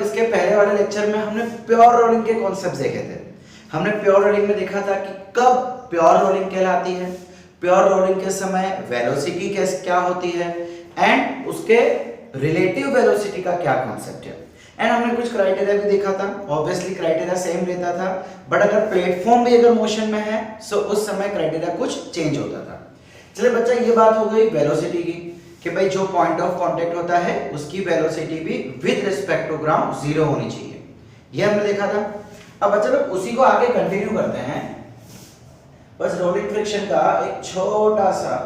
इसके पहले वाले लेक्चर में हमने प्योर रोलिंग के कॉन्सेप्ट देखे थे। हमने प्योर रोलिंग में देखा था कि कब प्योर रोलिंग कहलाती है, प्योर रोलिंग के समय वेलोसिटी क्या होती है एंड उसके रिलेटिव वेलोसिटी का क्या कॉन्सेप्ट है। एंड हमने कुछ क्राइटेरिया भी देखा था। ऑब्वियसली क्राइटेरिया सेम रहता था, बट अगर प्लेटफॉर्म भी अगर मोशन में है सो उस समय क्राइटेरिया कुछ चेंज होता था। चलिए बच्चा, ये बात हो गई वेलोसिटी की कि भाई जो पॉइंट ऑफ कांटेक्ट होता है उसकी वेलोसिटी भी with respect to ground zero होनी चाहिए, ये हमने देखा था। अब बच्चा लोग उसी को आगे कंटिन्यू करते हैं। बस रोलिंग फ्रिक्शन का एक छोटा सा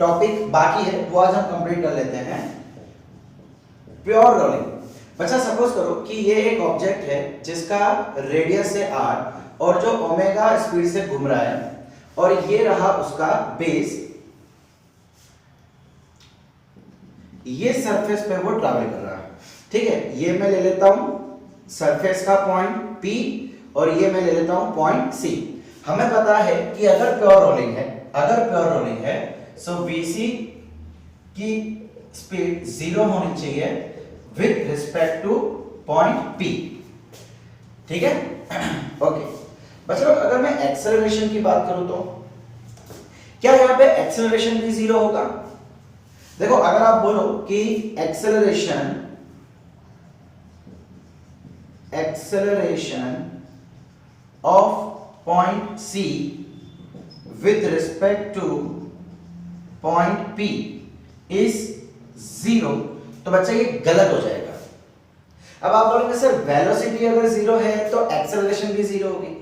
टॉपिक बाकी है, वो आज हम कंप्लीट कर लेते हैं। Pure rolling. बच्चा सपोज करो कि ये एक ऑब्जेक्ट है जिसका रेडियस है r और जो ओमेगा स्पीड से घूम रहा है, और ये रहा उसका बेस, ये सरफेस पे वो ट्रैवल कर रहा है। ठीक है, ये मैं ले लेता हूं सरफेस का पॉइंट P और ये मैं ले लेता हूं पॉइंट C। हमें पता है कि अगर प्योर रोलिंग है सो VC की स्पीड 0 होनी चाहिए with respect two point P। ठीक है, ओके। बच्चों अगर मैं एक्सेलरेशन की बात करूं तो क्या यहां पे एक्सेलरेशन भी 0 होगा? देखो, अगर आप बोलो कि acceleration of point C with respect to point P is 0, तो बच्चा ये गलत हो जाएगा। अब आप बोलेंगे सर वेलोसिटी अगर 0 है तो एक्सेलरेशन भी 0 होगी।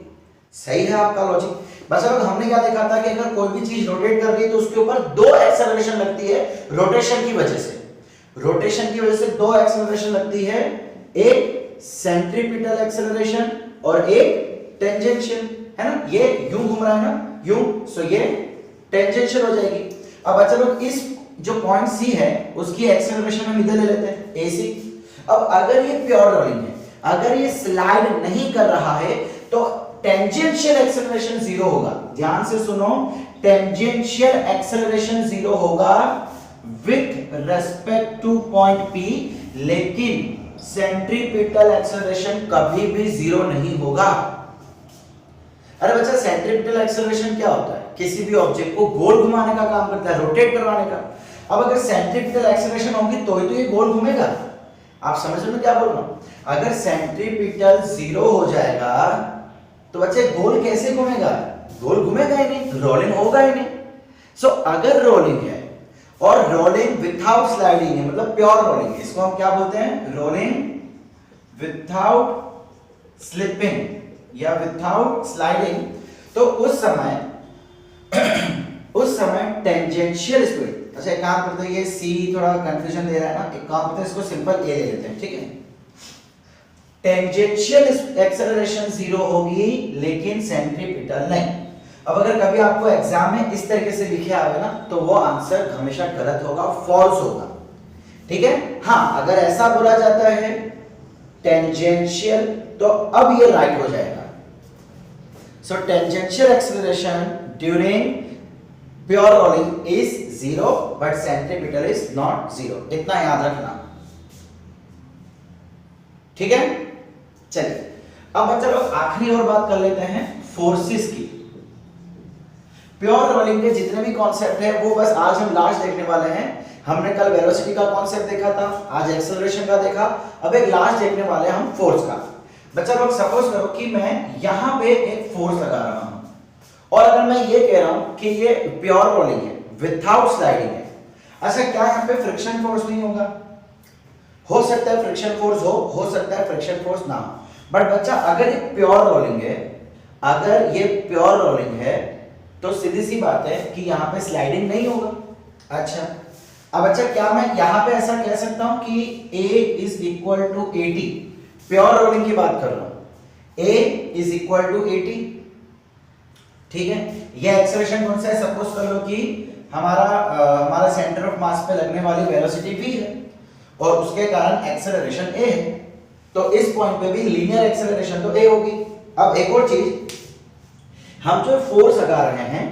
सही है आपका लॉजिक। बच्चा लोग हमने क्या देखा था कि अगर कोई भी चीज रोटेट कर रही है तो उसके ऊपर 2 एक्सेलरेशन लगती है रोटेशन की वजह से। रोटेशन की वजह से 2 एक्सेलरेशन लगती है, एक सेंट्रीपिटल एक्सेलरेशन और एक टेंजेंशियल, है ना। ये यूं घूम रहा है ना, यूं, सो ये टेंजेंशियल हो जाएगी। अब बच्चा लोग इस जो पॉइंट C है उसकी एक्सेलरेशन हम इधर ले लेते हैं AC। अब अगर ये प्योर रोलिंग है, अगर ये स्लाइड नहीं कर रहा है तो टेंजेंशियल एक्सेलरेशन 0 होगा। ध्यान से सुनो, टेंजेंशियल एक्सेलरेशन 0 होगा with respect two point P, लेकिन सेंट्रीपिटल एक्सेलरेशन कभी भी 0 नहीं होगा। अरे बच्चा, सेंट्रीपिटल एक्सेलरेशन क्या होता है? किसी भी ऑब्जेक्ट को गोल घुमाने का काम करता है, रोटेट करवाने का। अब अगर सेंट्रीपिटल एक्सेलरेशन होगी तो ही तो ये गोल घूमेगा। आप समझ रहे हो क्या बोल रहा हूं? अगर सेंट्रीपिटल 0 हो जाएगा तो बच्चे गोल कैसे घूमेगा? गोल घूमेगा ही नहीं, रोलिंग होगा ही नहीं। सो अगर रोलिंग है और रोलिंग विदाउट स्लाइडिंग है, मतलब प्योर रोलिंग है, इसको हम क्या बोलते हैं? रोलिंग विदाउट स्लिपिंग या विदाउट स्लाइडिंग। तो उस समय टेंजेंशियल स्पीड, अच्छा एक काम करते हैं, ये C थोड़ा कंफ्यूजन दे रहा है ना, एक काम करते हैं इसको सिंपल A ले लेते हैं। ठीक है, टेंजेंशियल एक्सेलरेशन 0 होगी लेकिन सेंट्रीपिटल नहीं। अब अगर कभी आपको एग्जाम में इस तरीके से लिखे आवे ना तो वो आंसर हमेशा गलत होगा, फॉल्स होगा। ठीक है, हाँ अगर ऐसा बोला जाता है टेंजेंशियल तो अब ये राइट हो जाएगा। So tangential acceleration during pure rolling is 0 but centripetal is not 0, इतना याद रखना। ठीक है, चलिए अब बच्चा लोग आखिरी और बात कर लेते हैं फोर्सेस की। प्योर रोलिंग के जितने भी कॉन्सेप्ट है वो बस आज हम लास्ट देखने वाले हैं। हमने कल वेलोसिटी का कॉन्सेप्ट देखा था, आज एक्सेलरेशन का देखा, अब एक लास्ट देखने वाले हम फोर्स का। बच्चा लोग सपोज करो कि मैं यहां पे एक फोर्स लगा रहा हूं और अगर मैं ये कह रहा हूं कि ये प्योर रोलिंग है विदाउट स्लाइडिंग है, अच्छा क्या यहां पे फ्रिक्शन फोर्स नहीं होगा? हो सकता है फ्रिक्शन फोर्स हो सकता है फ्रिक्शन फोर्स ना हो, बट बच्चा अगर ये प्योर रोलिंग है, अगर ये प्योर रोलिंग है तो सीधी सी बात है कि यहां पे स्लाइडिंग नहीं होगा। अच्छा, अब अच्छा क्या मैं यहां पे ऐसा कह सकता हूं कि A is equal to 80? Pure rolling की बात कर रहा हूं, A इज इक्वल टू 80। ठीक है, ये एक्सेलरेशन कौन सा है? सपोज कर लो कि हमारा सेंटर ऑफ मास पे लगने वाली वेलोसिटी V है और उसके कारण एक्सेलरेशन A है, तो इस पॉइंट पे भी लीनियर एक्सेलरेशन तो A होगी। अब एक और चीज, हम जो फोर्स लगा रहे हैं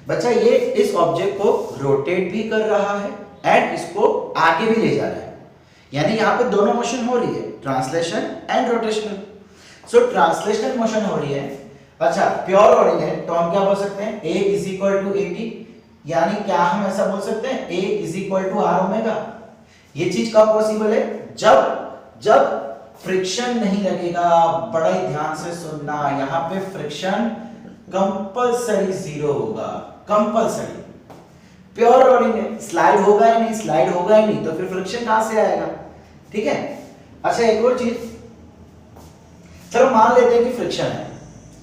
बच्चा, ये इस ऑब्जेक्ट को रोटेट भी कर रहा है एंड इसको आगे भी ले जा रहा है। यानी यहाँ पे दोनों मोशन हो रही है, translation and rotational. So translational motion हो रही है। अच्छा, प्योर रोलिंग है तो हम क्या बोल सकते हैं, A is equal to AT, यानी क्या हम ऐसा बोल सकते हैं, A is equal to R omega. ये चीज कब पॉसिबल है, जब फ्रिक्शन नहीं लगेगा। बड़ा ही ध्यान से सुनना, यहाँ पे फ्रिक्शन कंपलसरी जीरो होगा, कंपलसरी। प्योर रोलिंग है, स्लाइड होगा ही नहीं, स्लाइड होगा ही नहीं, तो फिर फ्रिक्शन कहां से आएगा, ठीक है। अच्छा, एक और चीज, चलो मान लेते हैं कि फ्रिक्शन है,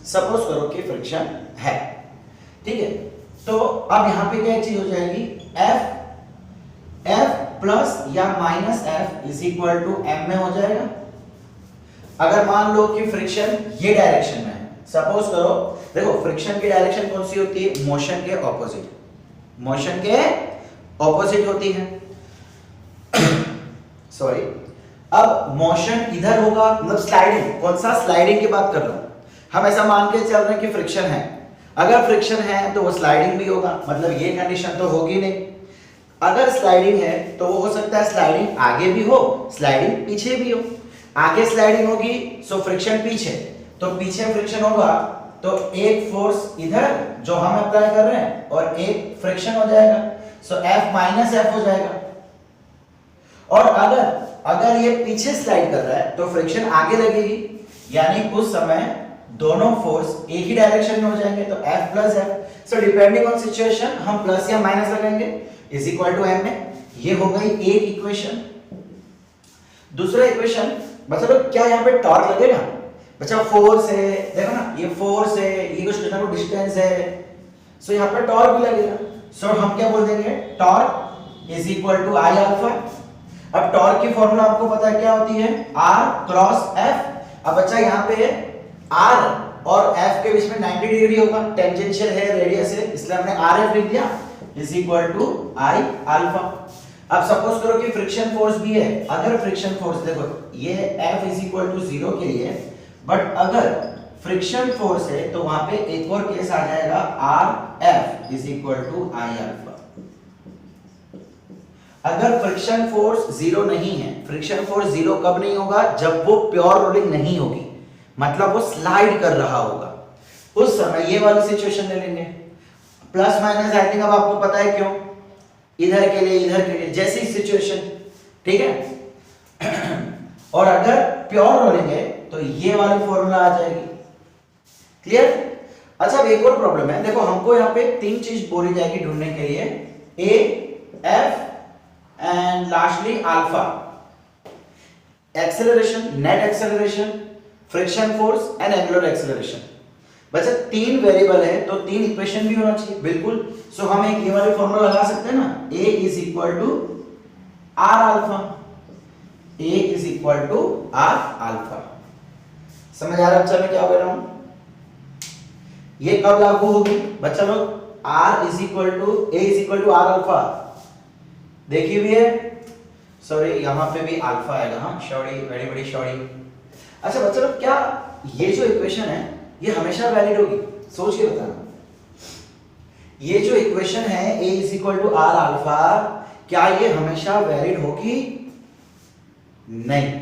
सपोज करो कि फ्रिक्शन है, ठीक है। तो अब यहां पे क्या चीज हो जाएगी, F प्लस या माइनस F is equal to M में हो जाएगा। अगर मान लो कि फ्रिक्शन ये डायरेक्शन में है, सपोज करो, देखो फ्रिक्शन की डायरेक्शन कौन सी होती है, मोशन के ऑपोजिट, मोशन के ऑपोजिट होती है। सॉरी, अब मोशन इधर होगा, मतलब स्लाइडिंग, कौन सा, स्लाइडिंग की बात कर रहा हूं। हम ऐसा मान के चल रहे हैं कि फ्रिक्शन है, अगर फ्रिक्शन है तो वो स्लाइडिंग भी होगा, मतलब ये कंडीशन तो होगी नहीं। अगर स्लाइडिंग है तो वो हो सकता है स्लाइडिंग आगे भी हो, स्लाइडिंग पीछे भी हो। आगे स्लाइडिंग होगी सो फ्रिक्शन पीछे, तो पीछे फ्रिक्शन होगा तो एक फोर्स इधर जो हम अप्लाई कर रहे हैं और एक फ्रिक्शन हो जाएगा, सो F माइनस F हो जाएगा। और अगर ये पीछे स्लाइड कर रहा है तो फ्रिक्शन आगे लगेगी, यानी उस समय दोनों फोर्स एक ही डायरेक्शन में हो जाएंगे, तो F plus F। So depending on situation हम प्लस या माइनस लगाएंगे, इज इक्वल टू M में। ये हो गई एक इक्वेशन। दूसरा इक्वेशन, मतलब क्या यहाँ पे टॉर्क लगेगा, बच्चा फोर्स है, देखो ना ये फोर्स है, ये कुछ ना कुछ डिस्टेंस है, सो यहाँ पे टॉर्क भी लगेगा। सो हम क्या बोल देंगे, torque is equal to I alpha. अब टॉर्क की फॉर्मूला आपको पता है क्या होती है, R क्रॉस F। अब बच्चा यहाँ पे R और F के बीच में 90 डिग्री होगा, टेंजेंशियल है, रेडियस है, इसलिए हमने RF लिख दिया, is equal to I alpha. अब सपोज करो कि फ्रिक्शन फोर्स भी है, अगर फ्रिक्शन फोर्स, देखो ये F इज इक्वल टू 0 के लिए, बट अगर फ्रिक्शन फोर्स है तो वहां पे एक और केस आ जाएगा, RF is equal to I alpha. अगर फ्रिक्शन फोर्स 0 नहीं है, फ्रिक्शन फोर्स 0 कब नहीं होगा, जब वो प्योर रोलिंग नहीं होगी, मतलब वो स्लाइड कर रहा होगा, उस समय ये वाली सिचुएशन ले लेंगे। प्लस माइनस आई थिंक अब आपको पता है क्यों, इधर के लिए जैसी सिचुएशन, ठीक है। और अगर प्योर रोलिंग है तो ये वाली फॉर्मूला आ जाएगी, क्लियर। अच्छा, अब एक और प्रॉब्लम है, देखो हमको यहाँ पे तीन चीज बोली जाएगी ढूंढने के लिए, A, F and lastly alpha. Acceleration, net acceleration, friction force and angular acceleration. बच्चा तीन वेरिएबल है तो तीन इक्वेशन भी होना चाहिए, बिल्कुल। सो हम एक ये वाली फॉर्मूला लगा सकते हैं ना, A is equal to R alpha, A is equal to R alpha. समझ आ रहा है बच्चा मैं क्या कह रहा हूं, ये कब लागू होगी बच्चा लोग, R is equal to A is equal to R alpha, देखिए भी है, सॉरी यहां पे भी अल्फा आएगा, हाँ सॉरी, बड़ी बड़ी सॉरी। अच्छा बच्चा लोग, क्या ये जो इक्वेशन है ये हमेशा वैलिड होगी, सोच के बताना। ये जो इक्वेशन है A is equal to R alpha, क्या ये हमेशा वैलिड होगी, नहीं,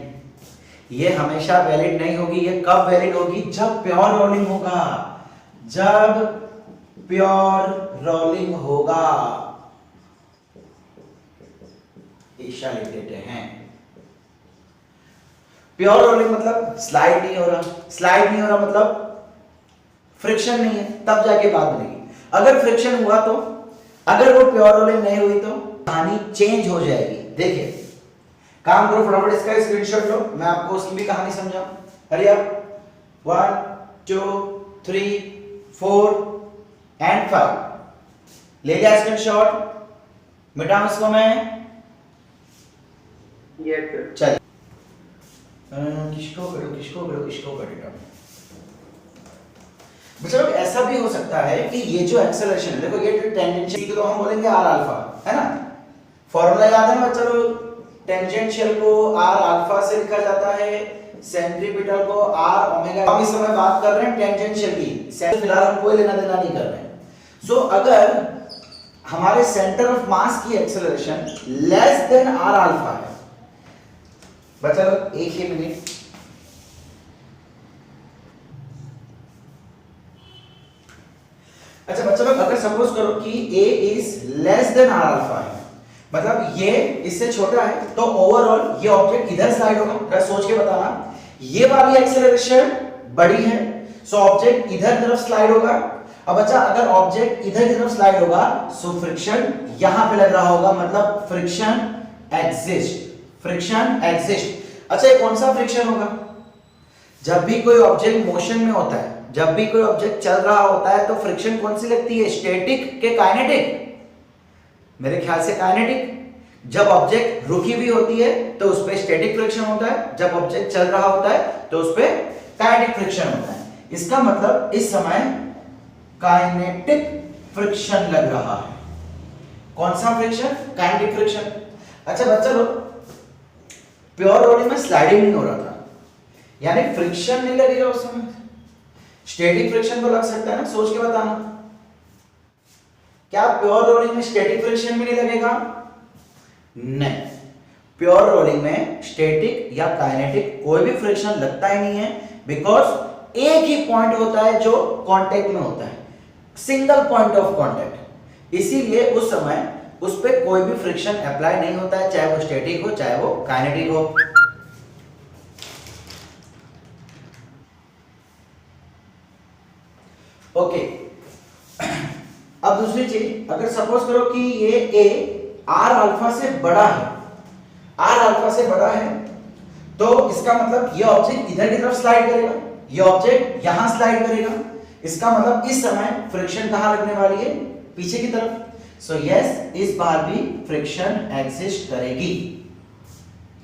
ये हमेशा वैलिड नहीं होगी। ये कब वैलिड होगी, जब प्योर रोलिंग होगा, जब प्योर रोलिंग होगा। ईशा लिख देते हैं, प्योर रोलिंग मतलब स्लाइड नहीं हो रहा, स्लाइड नहीं हो रहा मतलब फ्रिक्शन नहीं है, तब जाके बात बनेगी। अगर फ्रिक्शन हुआ तो, अगर वो प्योर रोलिंग नहीं हुई तो कहानी चेंज हो जाएगी। देखिए काम करो, फटाफट इसका स्क्रीनशॉट लो, मैं आपको उसकी भी कहानी समझाऊं। हरी अप, 1 2 3 4 एंड 5 ले लिया स्क्रीनशॉट, मिटाऊं इसको मैं, यस सर। चल किसको करो बच्चों, ऐसा भी हो सकता है कि ये जो एक्सेलरेशन है, देखो ये टेंजेंशियल को हम बोलेंगे आर अल्फा, है ना, फॉर्मूला याद है ना बच्चों लोग, टेंजेंशियल को आर अल्फा से लिखा जाता है, सेंट्रीपिटल को आर ओमेगा। हम इस समय बात कर रहे हैं टेंजेंशियल की, फिलहाल हम कोई लेना देना नहीं कर रहे हैं। सो अगर हमारे सेंटर ऑफ मास की acceleration less than R alpha है, बचा एक ही मिनट। अच्छा बच्चा लोग, अगर सपोज करो कि a is less than r alpha है, मतलब ये इससे छोटा है, तो ओवरऑल ये ऑब्जेक्ट इधर स्लाइड होगा। जरा सोच के बताना, ये वाली एक्सेलरेशन बड़ी है, सो ऑब्जेक्ट इधर तरफ स्लाइड होगा। अब बच्चा अगर ऑब्जेक्ट इधर की तरफ स्लाइड होगा, सो फ्रिक्शन यहां पे लग रहा होगा, मतलब फ्रिक्शन एग्जिस्ट, फ्रिक्शन एग्जिस्ट। अच्छा ये कौन सा फ्रिक्शन होगा? जब भी कोई ऑब्जेक्ट मोशन में होता है, जब भी कोई ऑब्जेक्ट चल रहा होता है, तो फ्रिक्शन कौन सी लगती है, स्टैटिक के काइनेटिक? मेरे ख्याल से काइनेटिक। जब ऑब्जेक्ट रुकी हुई होती है तो उस पर स्टैटिक फ्रिक्शन होता है, जब ऑब्जेक्ट चल रहा होता है तो उस पर काइनेटिक फ्रिक्शन होता है। इसका मतलब इस समय काइनेटिक फ्रिक्शन लग रहा है। कौन सा फ्रिक्शन? Kinetic friction. अच्छा बच्चा लोग, प्योर रोलिंग में स्लाइडिंग नहीं हो रहा था, यानी फ्रिक्शन नहीं लगेगा उस समय। स्टैटिक फ्रिक्शन तो लग सकता है ना, सोच के बताना। क्या प्योर रोलिंग में स्टैटिक फ्रिक्शन भी नहीं लगेगा? नहीं, प्योर रोलिंग में स्टैटिक या काइनेटिक कोई भी फ्रिक्शन लगता ही नहीं है, बिकॉज एक ही पॉइंट होता है जो कांटेक्ट में होता है, सिंगल पॉइंट ऑफ कांटेक्ट। इसीलिए उस समय उस पर कोई भी फ्रिक्शन अप्लाई नहीं होता है, चाहे वो स्टैटिक हो चाहे वो काइनेटिक हो। ओके, अब दूसरी चीज, अगर सपोज करो कि ये ए आर अल्फा से बड़ा है, आर अल्फा से बड़ा है, तो इसका मतलब ये ऑब्जेक्ट इधर की तरफ स्लाइड करेगा, ये ऑब्जेक्ट यहां स्लाइड करेगा। इसका मतलब इस समय फ्रिक्शन कहां लगने वाली है? पीछे की तरफ। सो यस, इस बार भी फ्रिक्शन एग्जिस्ट करेगी,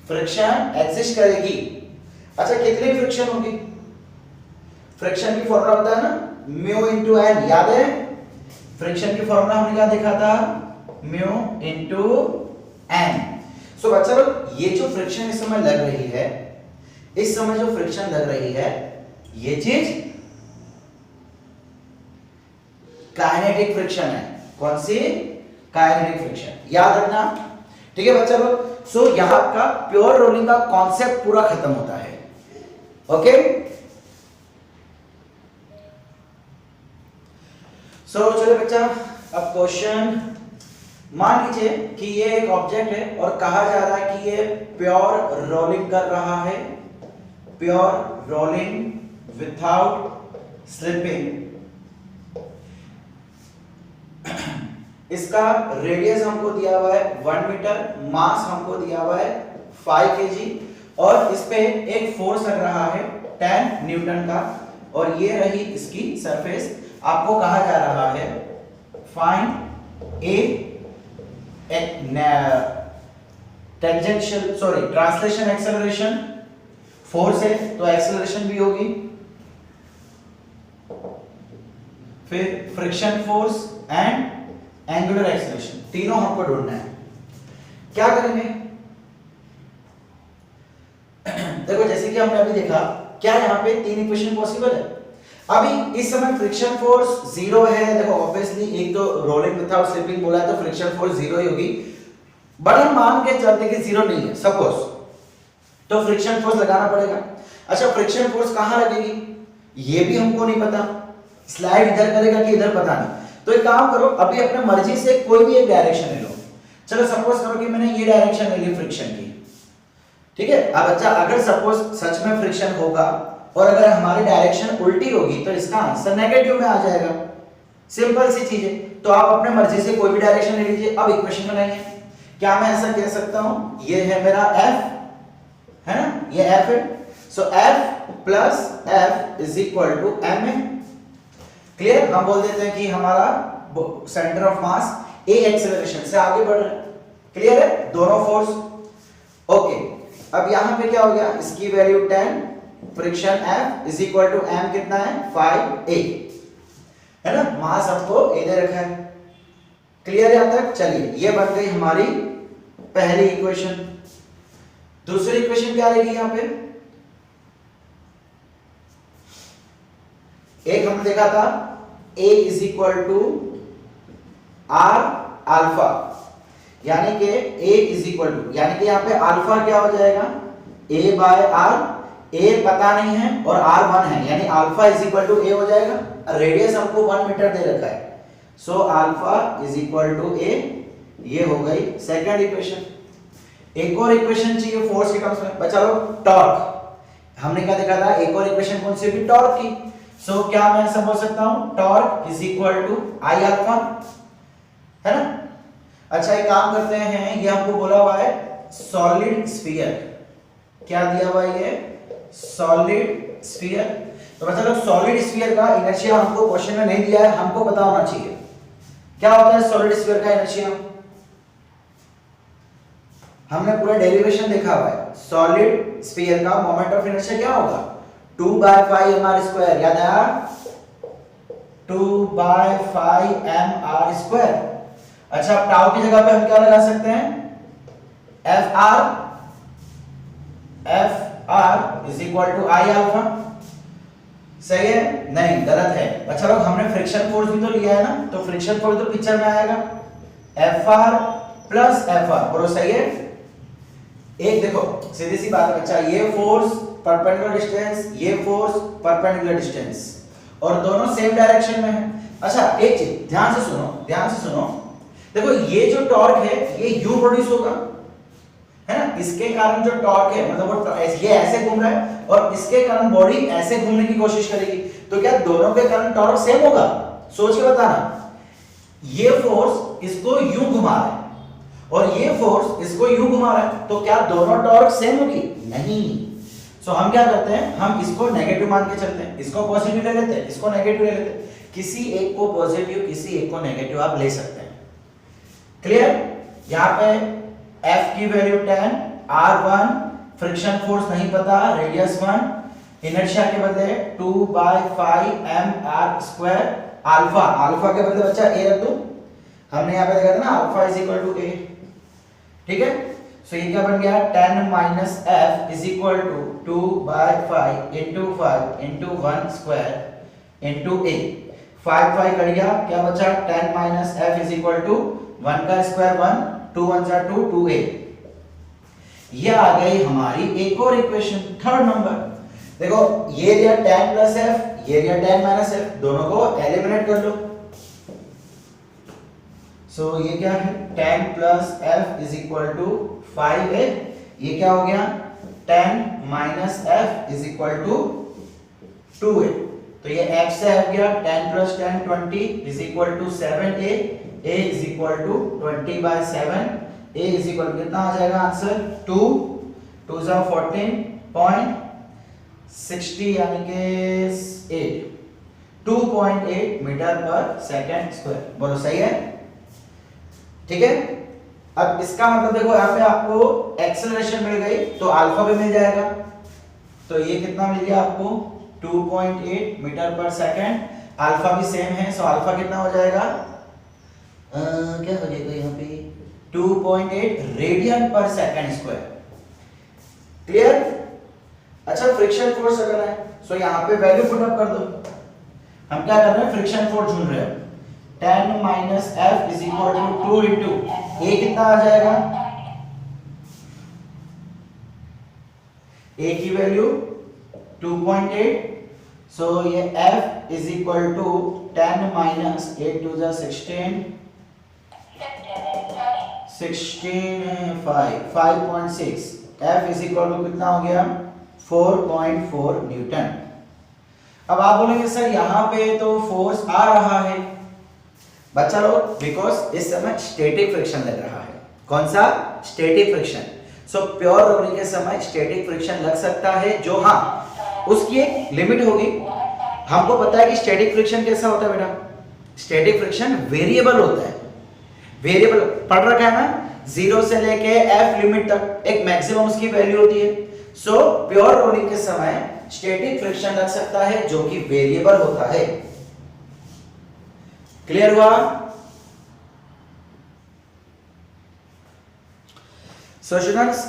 फ्रिक्शन एग्जिस्ट करेगी। अच्छा कितनी फ्रिक्शन होगी? फ्रिक्शन की फॉर्मूला होता है ना, म्यू इंटू एन, याद है? फ्रिक्शन की फॉर्मूला हमने क्या देखा था? Mu into N. सो बच्चा लोग, ये जो फ्रिक्शन इस समय लग रही है, इस समय जो फ्रिक्शन लग रही है, ये चीज काइनेटिक फ्रिक्शन है। कौन सी? काइनेटिक फ्रिक्शन, याद रखना। ठीक है बच्चा लोग, सो यहां का प्योर रोलिंग का कॉन्सेप्ट पूरा खत्म होता है। ओके, सो चलो बच्चा, अब क्वेश्चन, मान लीजिए कि ये एक ऑब्जेक्ट है और कहा जा रहा है कि ये प्योर रोलिंग कर रहा है, प्योर रोलिंग विथआउट स्लिपिंग। इसका रेडियस हमको दिया हुआ है 1 मीटर, मास हमको दिया हुआ है 5 kg, और इस पे एक फोर्स लग रहा है 10 न्यूटन का, और ये रही इसकी सरफेस। आपको कहा जा रहा है फाइंड ए tangential, sorry translation acceleration. Force है तो एक्सेलरेशन भी होगी, फिर friction force and angular acceleration, तीनों हमको ढूंढना है। क्या करेंगे? देखो जैसे कि हमने अभी देखा, क्या यहाँ पे 3 इक्वेशन पॉसिबल है? अभी इस समय फ्रिक्शन फोर्स 0 है। देखो ऑब्वियसली एक तो रोलिंग विथआउट स्लिपिंग बोला है तो फ्रिक्शन फोर्स 0 ही होगी, बट हम मान के चलते कि 0 नहीं है सपोज, तो फ्रिक्शन फोर्स लगाना पड़ेगा। अच्छा फ्रिक्शन फोर्स कहां लगेगी ये भी हमको नहीं पता, स्लाइड इधर करेगा कि इधर पता नहीं। तो एक काम करो, अभी अपने मर्जी से कोई भी एक डायरेक्शन ले लो। चलो सपोज करो कि मैंने ये डायरेक्शन ले ली फ्रिक्शन की, ठीक है। अब अच्छा अगर सपोज सच में फ्रिक्शन होगा और अगर हमारी डायरेक्शन उल्टी होगी तो इसका आंसर नेगेटिव में आ जाएगा, सिंपल सी चीज है। तो आप अपने मर्जी से कोई भी डायरेक्शन ले लीजिए। अब इक्वेशन बनाइए। क्या मैं ऐसा कह सकता हूं, ये है मेरा f, है ना, ये f है, so f plus f is equal to m है। क्लियर? हम बोल देते हैं कि हमारा centre of mass a acceleration से आगे बढ़ रहा है। क्लियर है? दोनों फोर्स। ओके, अब यहां पे क्या हो गया, इसकी value 10, friction f is equal to m कितना है 5a, है ना, मास हमको a दे रखा है। क्लियर यहां तक? चलिए ये बन गई हमारी पहली इक्वेशन। दूसरी इक्वेशन क्या रहेगी यहां पे? एक हमने देखा था a is equal to R alpha, यानी कि a इज इक्वल टू, यानी कि यहां पे अल्फा क्या हो जाएगा, ए बाय आर, ए पता नहीं है और आर 1 है, यानी alpha is equal to a हो जाएगा। रेडियस हमको 1 मीटर दे रखा है, so alpha is equal to a, ये हो गई सेकंड इक्वेशन। एक और इक्वेशन चाहिए फोर्स के टर्म्स में। बच्चा लोग टॉर्क हमने क्या देखा था, एक और इक्वेशन कौन सी थी, टॉर्क की। सो क्या मैं ऐसा बोल सकता हूं, torque is equal to I alpha, है ना। अच्छा एक काम करते हैं, ये हमको बोला हुआ है सॉलिड स्फीयर, क्या दिया हुआ है ये, सॉलिड स्फीयर। तो मतलब सॉलिड स्फीयर का इनर्शिया हमको क्वेश्चन में नहीं दिया है, हमको पता होना चाहिए क्या होता है सॉलिड स्फीयर का इनर्शिया। हमने पूरा डेरिवेशन देखा हुआ है। सॉलिड स्फीयर का मोमेंट ऑफ इनर्शिया क्या होगा, 2/5 mr², याद है 2/5 mr²। अच्छा अब टाउ की जगह पे हम क्या लगा सकते हैं, Fr is equal to I alpha. सही है, नहीं गलत है। अच्छा लोग हमने फ्रिक्शन फोर्स भी तो लिया है ना, तो फ्रिक्शन फोर्स तो पिक्चर में आएगा, Fr प्लस Fr, बोलो सही है। एक देखो सीधी सी बात है बच्चा, ये फोर्स परपेंडिकुलर डिस्टेंस, ये फोर्स परपेंडिकुलर डिस्टेंस, और दोनों सेम डायरेक्शन में है। अच्छा एक चीज ध्यान से सुनो, ध्यान से सुनो, देखो ये जो टॉर्क है ये यू प्रोड्यूस होगा, है ना। इसके कारण जो टॉर्क है मतलब वो ये ऐसे घूम रहा है और इसके कारण बॉडी ऐसे घूमने की कोशिश करेगी, तो क्या दोनों के कारण टॉर्क सेम होगा, सोच के बताना। ये फोर्स इसको यूं घुमा रहा है और ये फोर्स इसको यूं घुमा रहा है, तो क्या दोनों टॉर्क सेम होगी, नहीं। सो हम क्या करते हैं, हम इसको नेगेटिव मान के चलते हैं, इसको पॉजिटिव ले लेते हैं, इसको नेगेटिव ले लेते हैं, किसी एक को पॉजिटिव किसी एक को नेगेटिव आप ले सकते हैं। क्लियर। यहाँ पे F की वैल्यू 10, R1 फ्रिक्शन फोर्स नहीं पता, रेडियस 1, इनर्शिया के बदले 2/5 mr², अल्फा, अल्फा के बदले बच्चा a रख दो, हमने यहाँ पे देखा था ना alpha is equal to a, ठीक है। सो ये क्या बन गया, 10 - f is equal to 2/5 × 5 × 1² × a। 5 cut गया, क्या बचा, 10 - f इज इक्वल टू 1 का स्क्वायर 1, 2 1 2, 2a। ये आ गई हमारी एक और इक्वेशन, थर्ड नंबर। देखो ये दिया 10 + f, ये दिया 10 - f, दोनों को एलिमिनेट कर लो। सो ये क्या है, 10 + f is equal to 5a, ये क्या हो गया, 10 - f is equal to 2a। तो ये f से f गया, 10 + 10 20 is equal to 7a, a is equal to 20/7, a is equal to कितना आ जाएगा आंसर, 2 2 14.60 यानी कि 8, 2.8 मीटर पर सेकंड स्क्वायर, बोलो सही है, ठीक है। अब इसका मतलब देखो यहाँ पे आपको एक्सेलरेशन मिल गई तो अल्फा भी मिल जाएगा, तो ये कितना मिल गया आपको, 2.8 मीटर पर सेकंड, अल्फा भी सेम है, सो अल्फा कितना हो जाएगा, क्या हो जाएगा यहाँ पे 2.8 रेडियन पर सेकंड स्क्वायर। क्लियर। अच्छा फ्रिक्शन फोर्स अगर है, सो यहाँ पे वैल्यू पुट अप कर दो। हम क्या कर रहे हैं, फ्रिक्शन फोर्स ढूंढ रहे हैं। 10 - f is equal to 2 × a, कितना आ जाएगा, a की वैल्यू 2.8, सो ये f is equal to 10 - 8 2 16 5.6, f is equal to कितना हो गया, 4.4 न्यूटन। अब आप बोलेंगे सर यहाँ पे तो फोर्स आ रहा है, बच्चा लोग बिकॉज इस समय स्टैटिक फ्रिक्शन लग रहा है। कौन सा, static friction. So pure rolling के समय स्टैटिक फ्रिक्शन लग सकता है, जो हाँ उसकी एक लिमिट होगी। हमको पता है कि स्टैटिक फ्रिक्शन कैसा होता है बेटा, स्टैटिक फ्रिक्शन वेरिएबल होता है, वेरिएबल पढ़ रखा है ना, 0 से लेके f लिमिट तक एक मैक्सिमम उसकी वैल्यू होती है। सो प्योर रोलिंग के समय स्टैटिक फ्रिक्शन लग सकता है जो कि वेरिएबल होता है। क्लियर हुआ। सो स्टूडेंट्स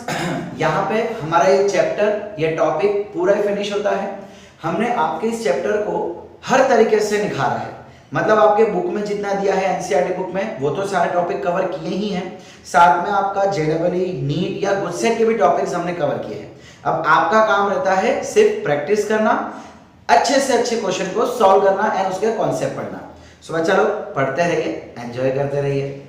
यहां पे हमारा ये चैप्टर, ये टॉपिक पूरा ही फिनिश होता है। हमने आपके इस चैप्टर को हर तरीके से निखारा है, मतलब आपके बुक में जितना दिया है एनसीईआरटी बुक में वो तो सारे टॉपिक कवर किए ही हैं, साथ में आपका जेईई नीट या गुड सेट के भी टॉपिक्स हमने कवर किए हैं। अब आपका काम रहता है सिर्फ प्रैक्टिस करना, अच्छे से अच्छे क्वेश्चन को सॉल्व करना एंड उसके कॉन्सेप्ट पढ़ना। सो बच्चा लोग पढ़ते रहिए, एंजॉय करते रहिए।